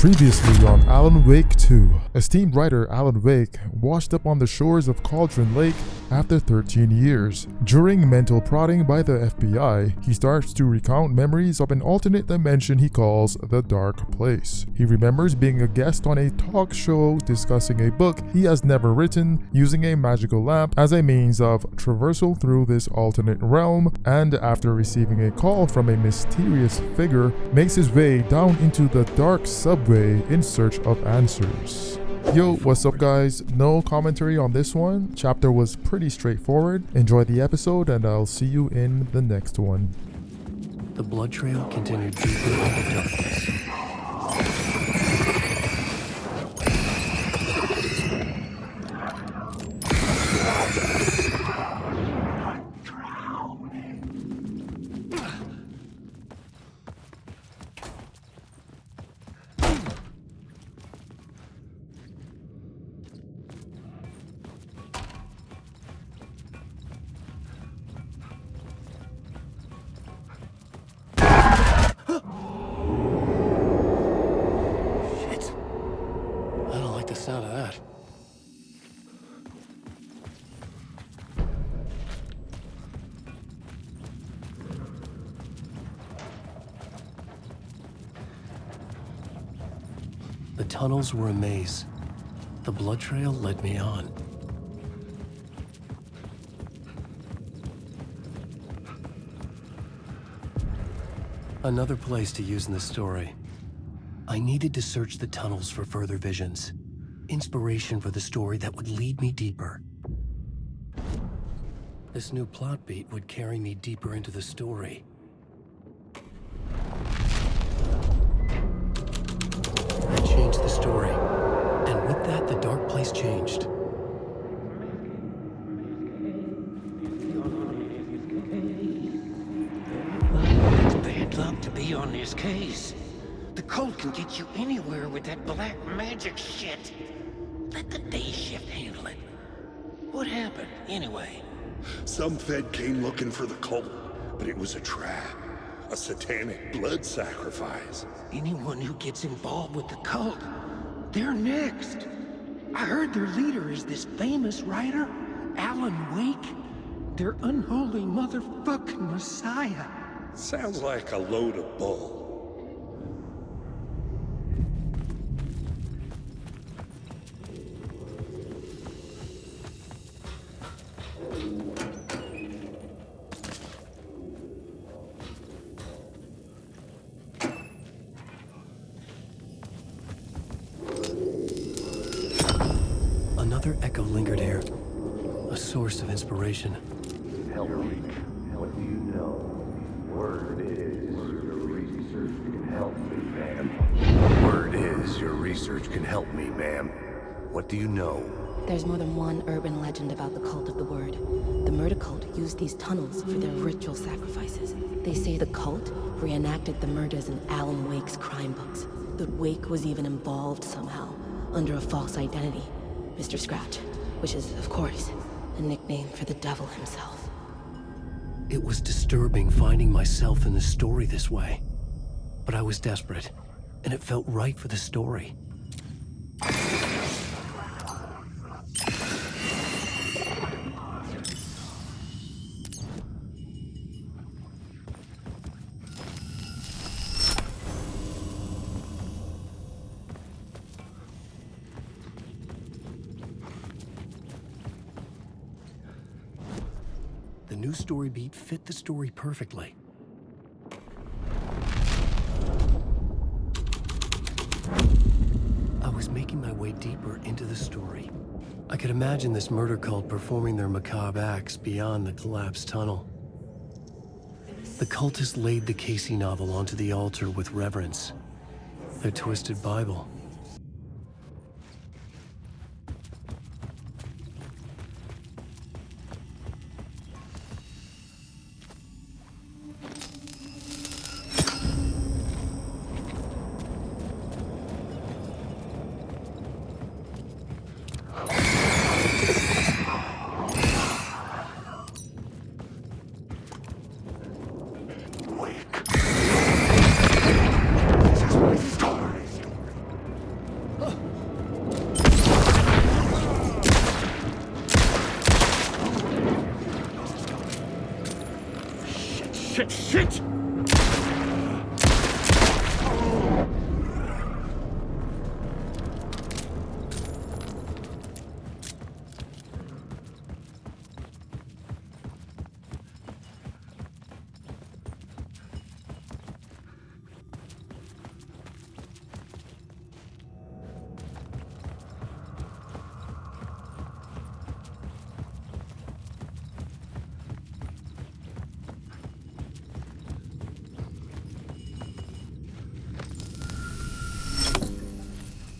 Previously on Alan Wake 2, esteemed writer Alan Wake washed up on the shores of Cauldron Lake after 13 years. During mental prodding by the FBI, he starts to recount memories of an alternate dimension he calls the Dark Place. He remembers being a guest on a talk show discussing a book he has never written, using a magical lamp as a means of traversal through this alternate realm, and after receiving a call from a mysterious figure, makes his way down into the dark subway in search of answers. Yo, what's up guys? No commentary on this one. Chapter was pretty straightforward. Enjoy the episode and I'll see you in the next one. The blood trail continued deeper into darkness. Sound of that. The tunnels were a maze. The blood trail led me on. Another place to use in the story. I needed to search the tunnels for further visions. Inspiration for the story that would lead me deeper. This new plot beat would carry me deeper into the story. I changed the story, and with that, the dark place changed. It's bad luck to be on this case. The cult can get you anywhere with that black magic shit. Let the day shift handle it. What happened, anyway? Some Fed came looking for the cult, but it was a trap. A satanic blood sacrifice. Anyone who gets involved with the cult, they're next. I heard their leader is this famous writer, Alan Wake. Their unholy motherfucking messiah. Sounds like a load of bull. Another echo lingered here, a source of inspiration. Help me. What do you know? Word is your research can help me, ma'am. Word is your research can help me, ma'am. What do you know? There's more than one urban legend about the cult of the word. The murder cult used these tunnels for their ritual sacrifices. They say the cult reenacted the murders in Alan Wake's crime books. That Wake was even involved somehow, under a false identity. Mr. Scratch, which is, of course, a nickname for the devil himself. It was disturbing finding myself in the story this way. But I was desperate, and it felt right for the story. The new story beat fit the story perfectly. I was making my way deeper into the story. I could imagine this murder cult performing their macabre acts beyond the collapsed tunnel. The cultists laid the Casey novel onto the altar with reverence. Their twisted Bible. Shit!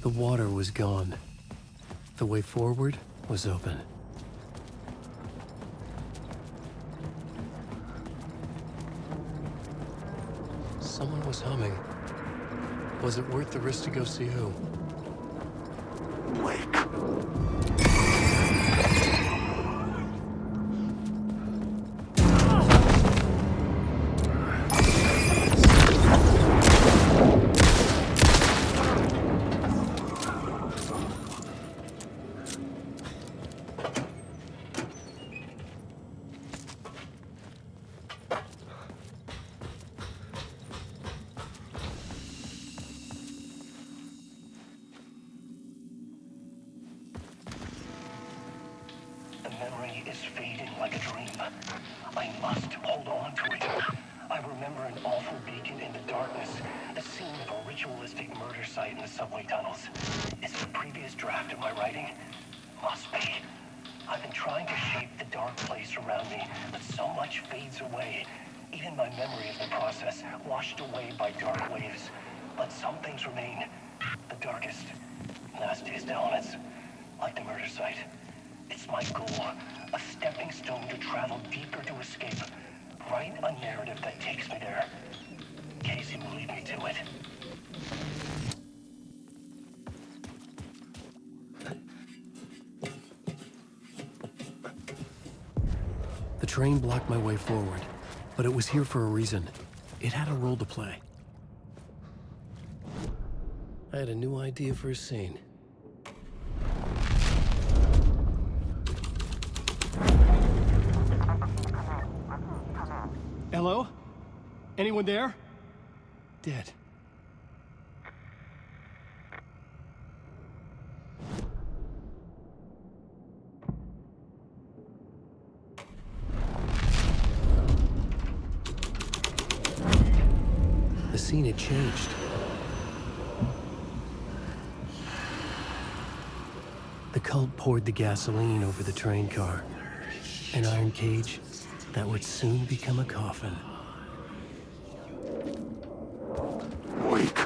The water was gone. The way forward was open. Someone was humming. Was it worth the risk to go see who? Wake. The memory is fading like a dream. I must hold on to it. I remember an awful beacon in the darkness, the scene of a ritualistic murder site in the subway tunnels. Is it a previous draft of my writing? Must be. I've been trying to shape the dark place around me, but so much fades away. Even my memory of the process, washed away by dark waves. But some things remain. The darkest, nastiest elements, like the murder site. It's my goal, a stepping stone to travel deeper to escape. Write a narrative that takes me there. Casey will lead me to it. The train blocked my way forward, but it was here for a reason. It had a role to play. I had a new idea for a scene. Hello? Anyone there? Dead. The scene had changed. The cult poured the gasoline over the train car. An iron cage that would soon become a coffin. Wake.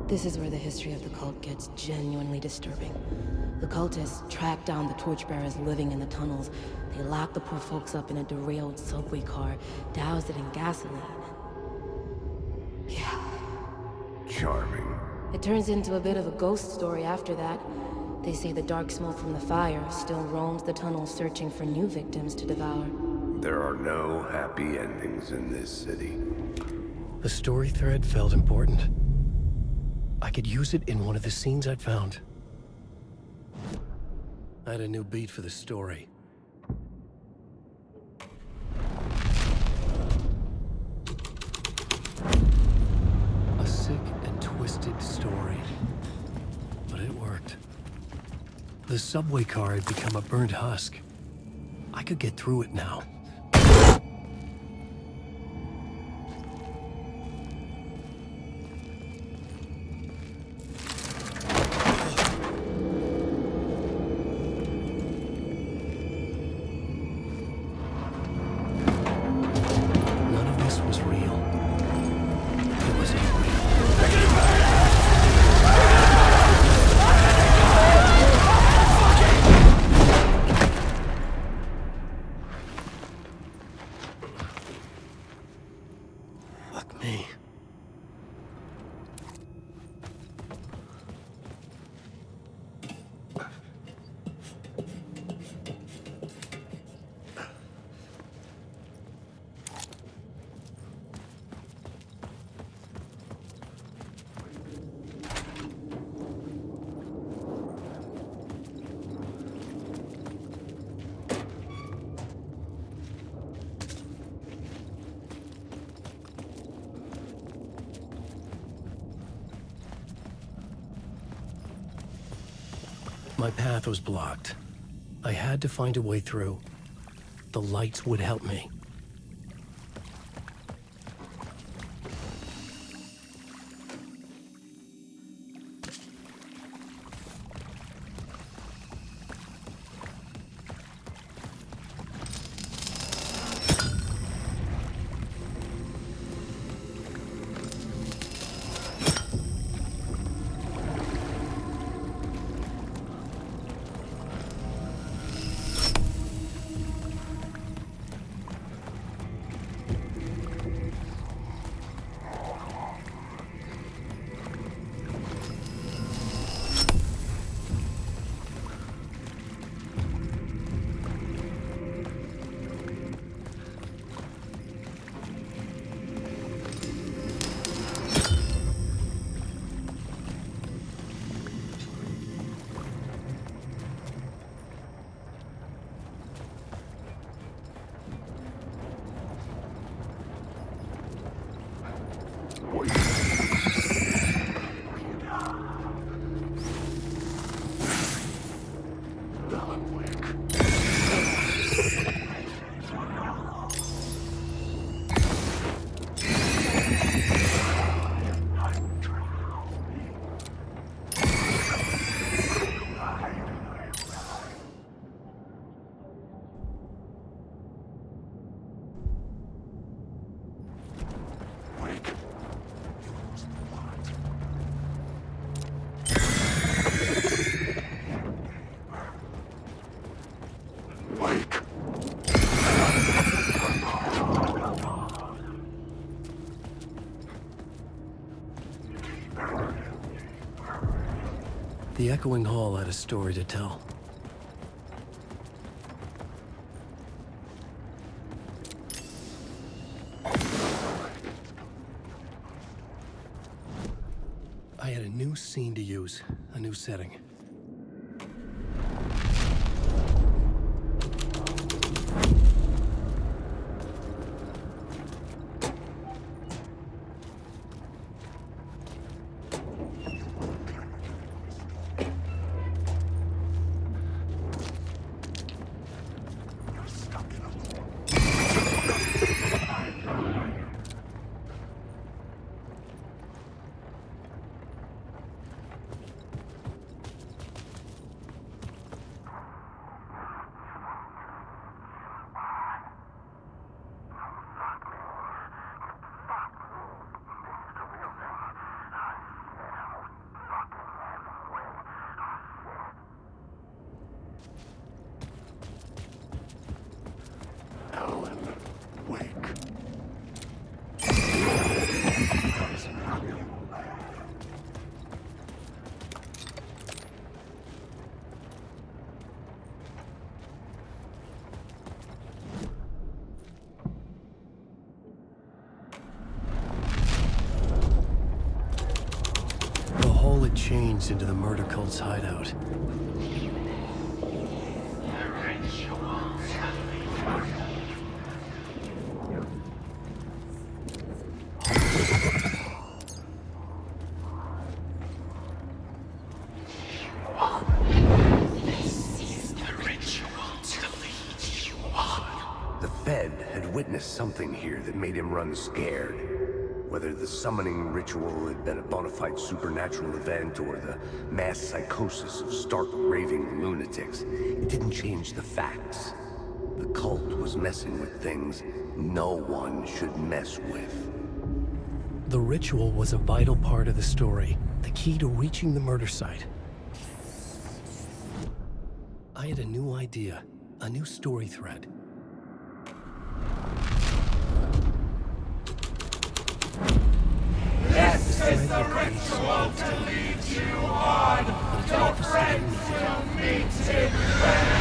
This is where the history of the cult gets genuinely disturbing. The cultists tracked down the torchbearers living in the tunnels. They locked the poor folks up in a derailed subway car, doused it in gasoline. Yeah. Charming. It turns into a bit of a ghost story after that. They say the dark smoke from the fire still roams the tunnels searching for new victims to devour. There are no happy endings in this city. The story thread felt important. I could use it in one of the scenes I'd found. I had a new beat for the story. A sick and twisted story. But it worked. The subway car had become a burnt husk. I could get through it now. My path was blocked. I had to find a way through. The lights would help me. The echoing hall had a story to tell. I had a new scene to use, a new setting. Changed into the murder cult's hideout. The Fed had witnessed something here that made him run scared. Whether the summoning ritual had been a bona fide supernatural event or the mass psychosis of stark raving lunatics, it didn't change the facts. The cult was messing with things no one should mess with. The ritual was a vital part of the story, the key to reaching the murder site. I had a new idea, a new story thread. This is the ritual to lead you on. Your friends will meet in when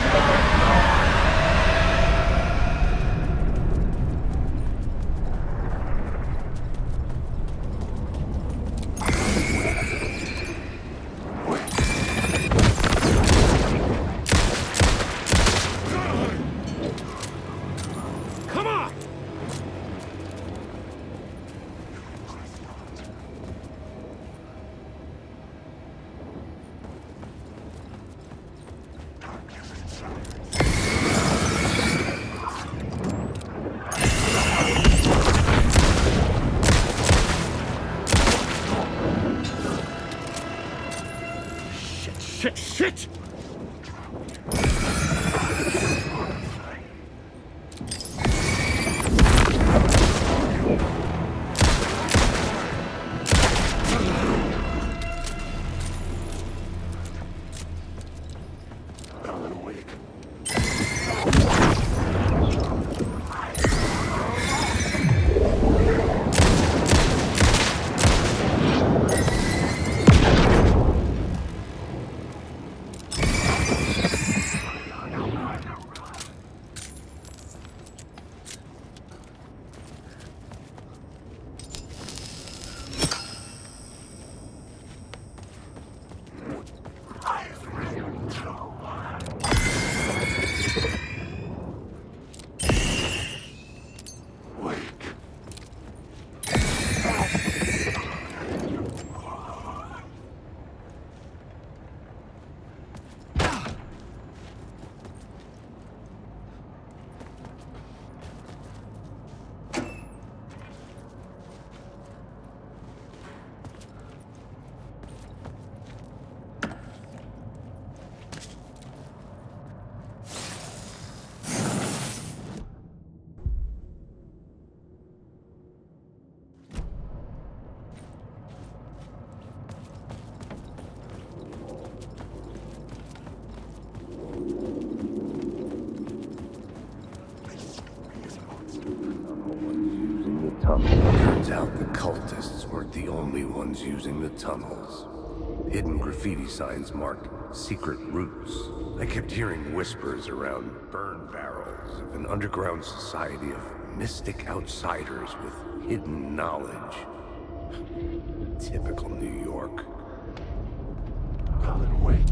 Shit! Alan Wake. Turns out the cultists weren't the only ones using the tunnels. Hidden graffiti signs marked secret routes. I kept hearing whispers around burn barrels of an underground society of mystic outsiders with hidden knowledge. Typical New York. Alan Wake.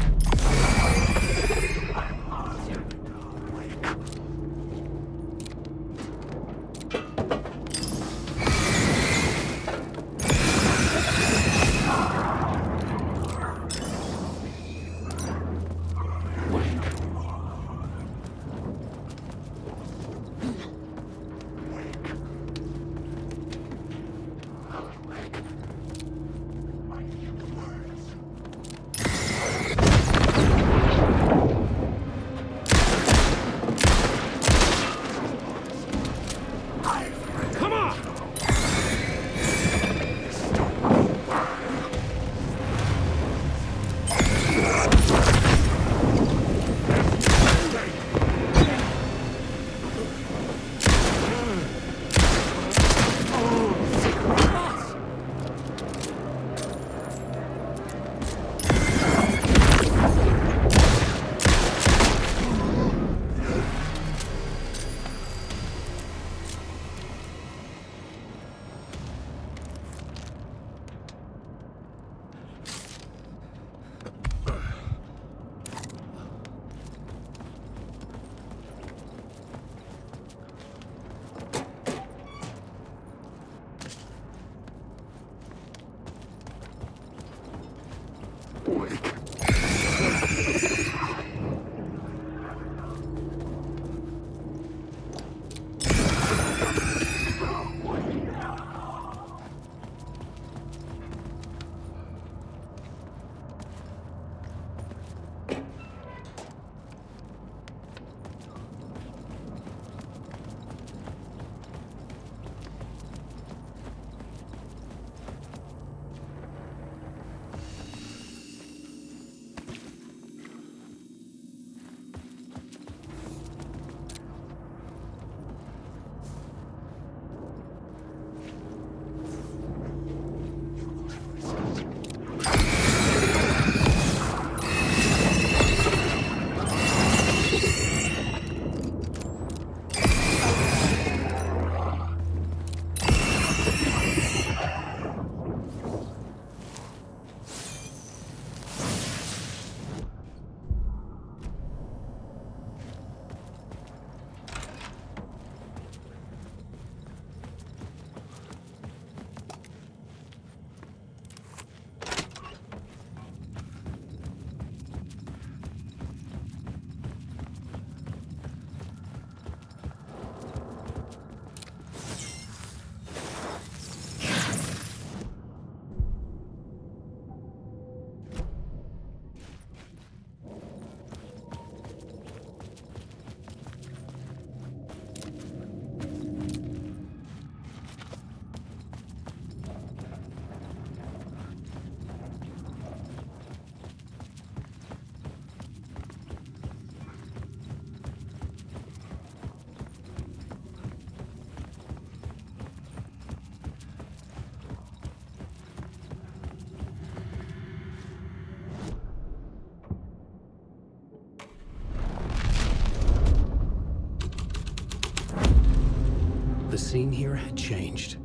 seen here had changed.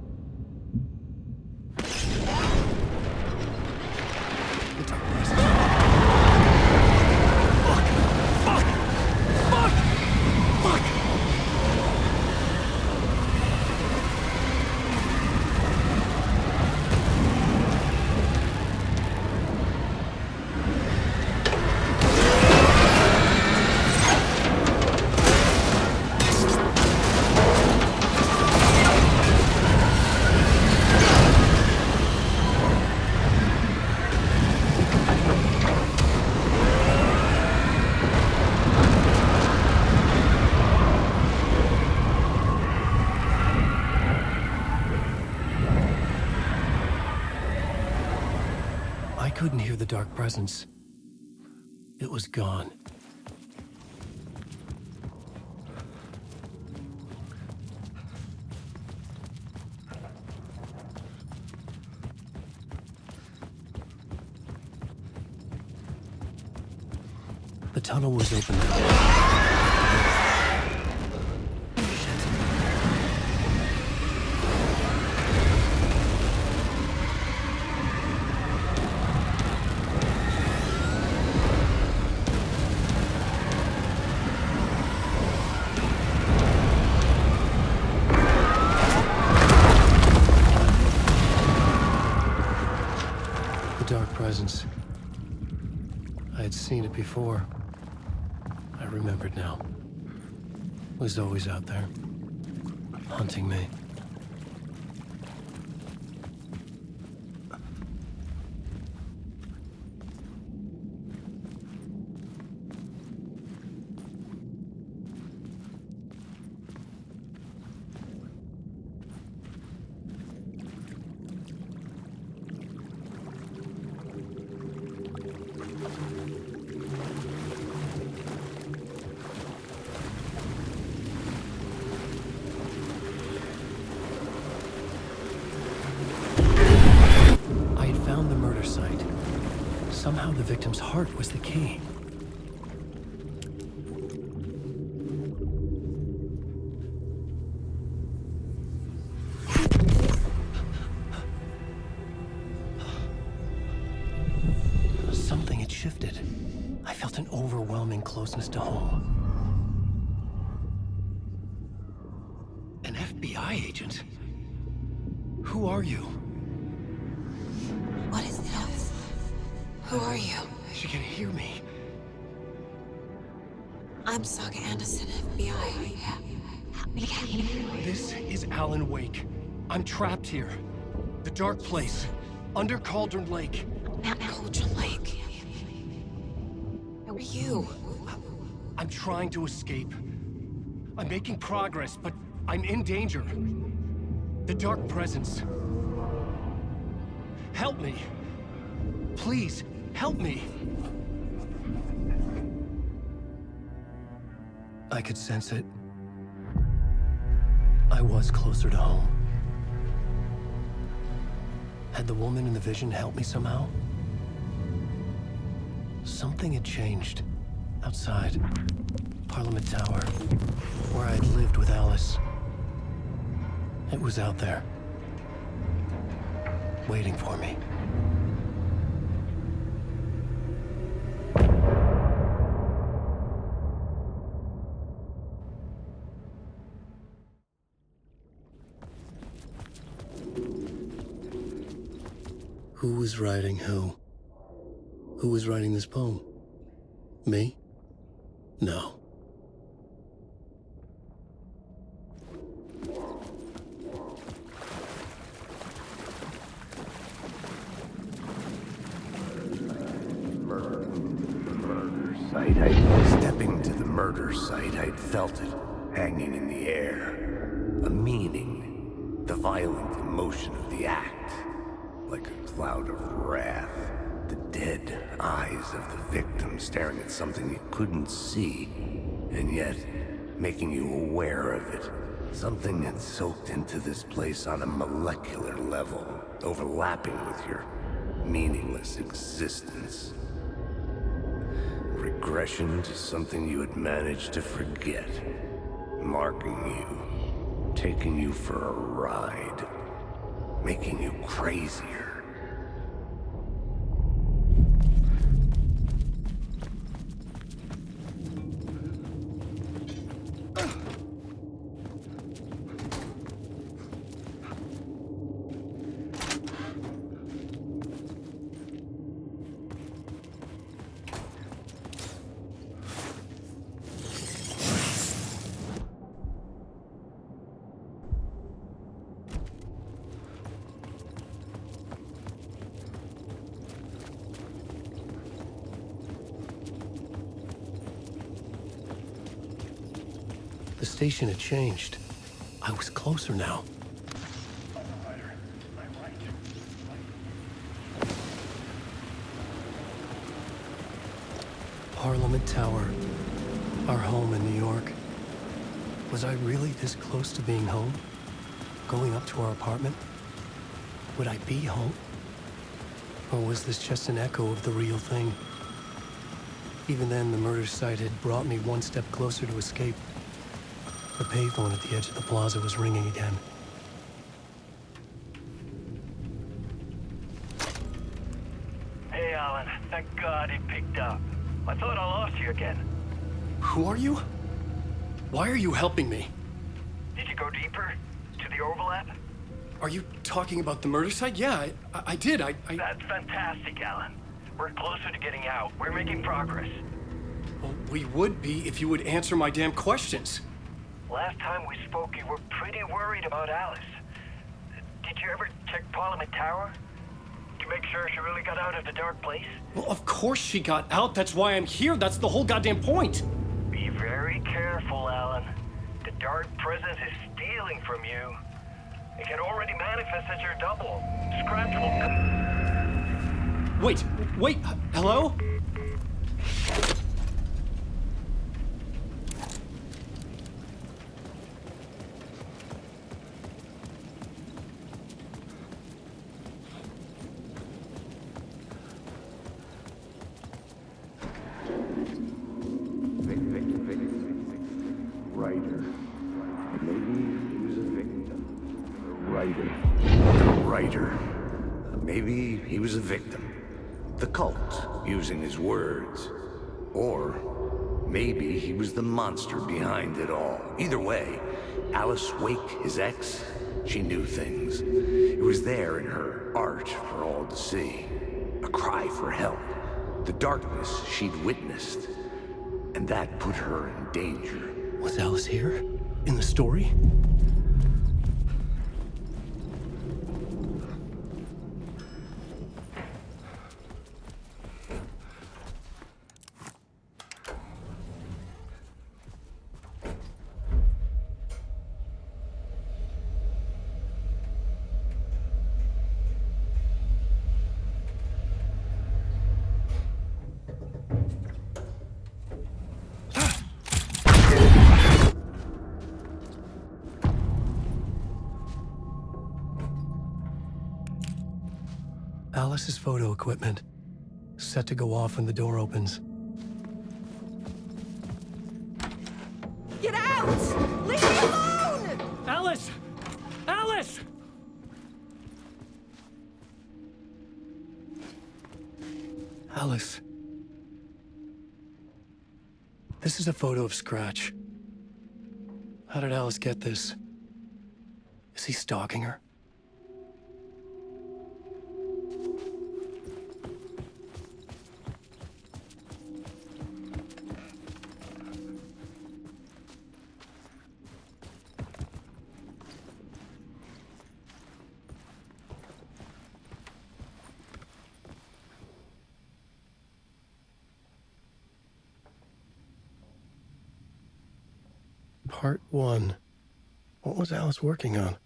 The dark presence. Fuck! Fuck! Fuck! Fuck! I couldn't hear the dark presence. It was gone. The tunnel was open now. Dark presence. I had seen it before. I remembered now. It was always out there, hunting me. Somehow the victim's heart was the key. Something had shifted. I felt an overwhelming closeness to home. An FBI agent? Who are you? What is this? Who are you? She can hear me. I'm Saga Anderson, FBI. This is Alan Wake. I'm trapped here. The dark place. Under Cauldron Lake. Cauldron Lake. Who are you? I'm trying to escape. I'm making progress, but I'm in danger. The dark presence. Help me. Please, help me. I could sense it. I was closer to home. Had the woman in the vision helped me somehow? Something had changed. Outside. Parliament Tower. Where I'd lived with Alice. It was out there. Waiting for me. Who was writing who? Who was writing this poem? Me? No. Murder site. Stepping to the murder site, I'd felt it, hanging in the air. A meaning. The violent emotion of the act. Like a cloud of wrath. The dead eyes of the victim staring at something you couldn't see, and yet making you aware of it. Something had soaked into this place on a molecular level, overlapping with your meaningless existence. Regression to something you had managed to forget, marking you, taking you for a ride, making you crazier. The station had changed. I was closer now. Parliament Tower, our home in New York. Was I really this close to being home? Going up to our apartment? Would I be home? Or was this just an echo of the real thing? Even then, the murder site had brought me one step closer to escape. The payphone at the edge of the plaza was ringing again. Hey, Alan. Thank God he picked up. I thought I lost you again. Who are you? Why are you helping me? Did you go deeper? To the overlap? Are you talking about the murder site? Yeah, I did. That's fantastic, Alan. We're closer to getting out. We're making progress. Well, we would be if you would answer my damn questions. Last time we spoke, you were pretty worried about Alice. Did you ever check Parliament Tower? To make sure she really got out of the dark place? Well, of course she got out. That's why I'm here. That's the whole goddamn point. Be very careful, Alan. The dark presence is stealing from you. It can already manifest as your double. Scratch will... Wait, hello? Maybe he was a victim. The cult, using his words. Or maybe he was the monster behind it all. Either way, Alice Wake, his ex, she knew things. It was there in her art for all to see. A cry for help. The darkness she'd witnessed. And that put her in danger. Was Alice here? In the story? Alice's photo equipment, set to go off when the door opens. Get out! Leave me alone! Alice! Alice! Alice. This is a photo of Scratch. How did Alice get this? Is he stalking her? Part 1. What was Alice working on?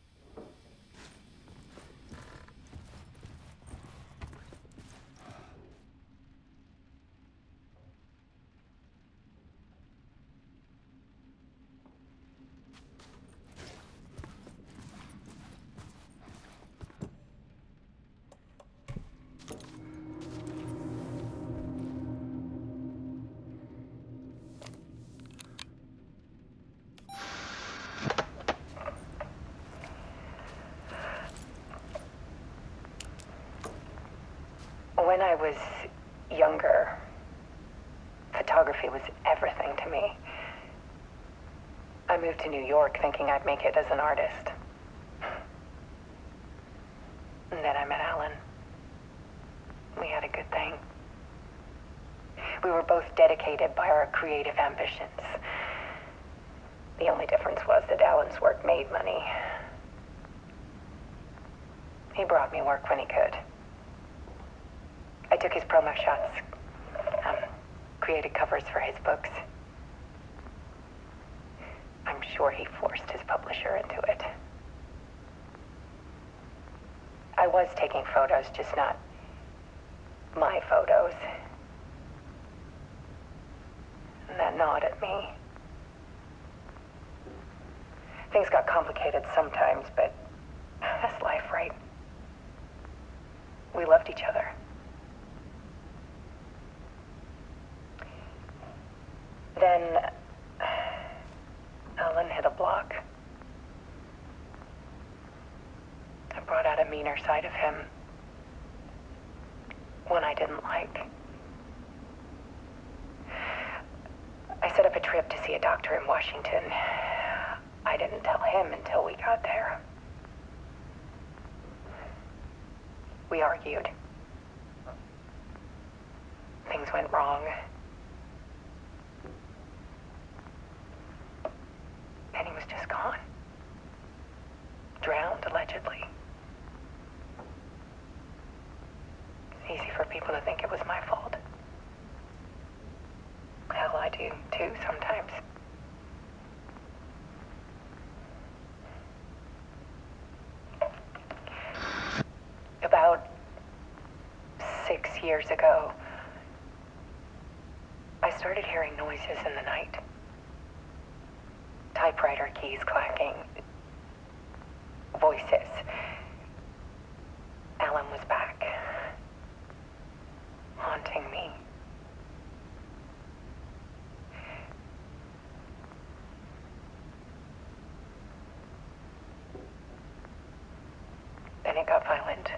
When I was younger, photography was everything to me. I moved to New York thinking I'd make it as an artist. And then I met Alan. We had a good thing. We were both dedicated by our creative ambitions. The only difference was that Alan's work made money. He brought me work when he could. I took his promo shots, created covers for his books. I'm sure he forced his publisher into it. I was taking photos, just not my photos. And that gnawed at me. Things got complicated sometimes, but that's life, right? We loved each other. Then Alan hit a block. I brought out a meaner side of him. One I didn't like. I set up a trip to see a doctor in Washington. I didn't tell him until we got there. We argued. Things went wrong. Penny was just gone. Drowned, allegedly. It's easy for people to think it was my fault. Hell, I do too sometimes. About 6 years ago, I started hearing noises in the night. Typewriter keys clacking. Voices. Alan was back. Haunting me. Then it got violent.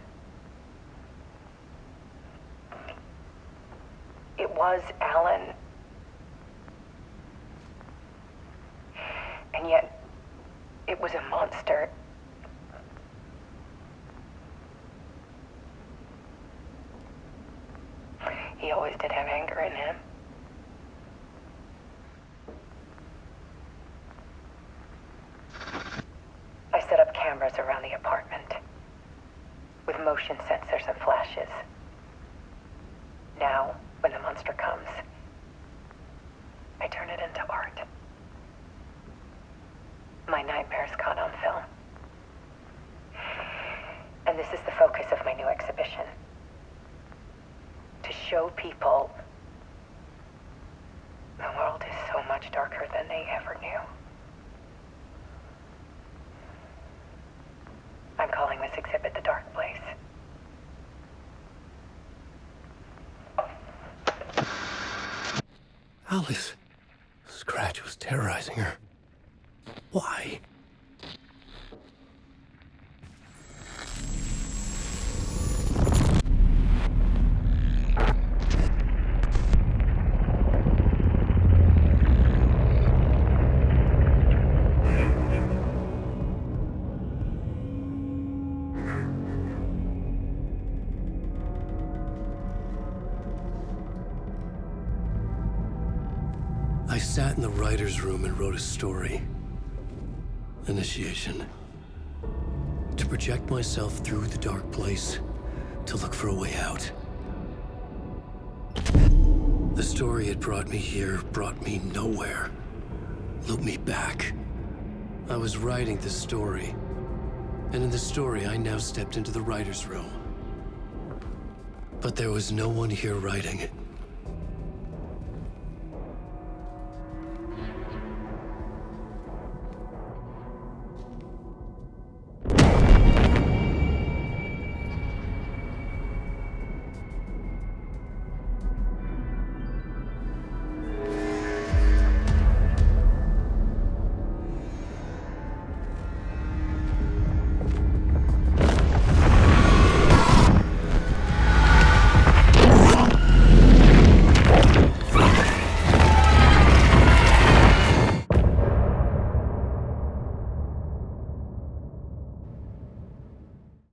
It was Alan. And yet, it was a monster. He always did have anger in him. I set up cameras around the apartment with motion sensors and flashes. Now, when the monster comes, I turn it into art. My nightmares caught on film. And this is the focus of my new exhibition. To show people the world is so much darker than they ever knew. I'm calling this exhibit The Dark Place. Alice. Scratch was terrorizing her. Why? I sat in the writer's room and wrote a story. Initiation. To project myself through the dark place, to look for a way out. The story had brought me here, brought me nowhere. Looped me back. I was writing the story. And in the story, I now stepped into the writer's room. But there was no one here writing it.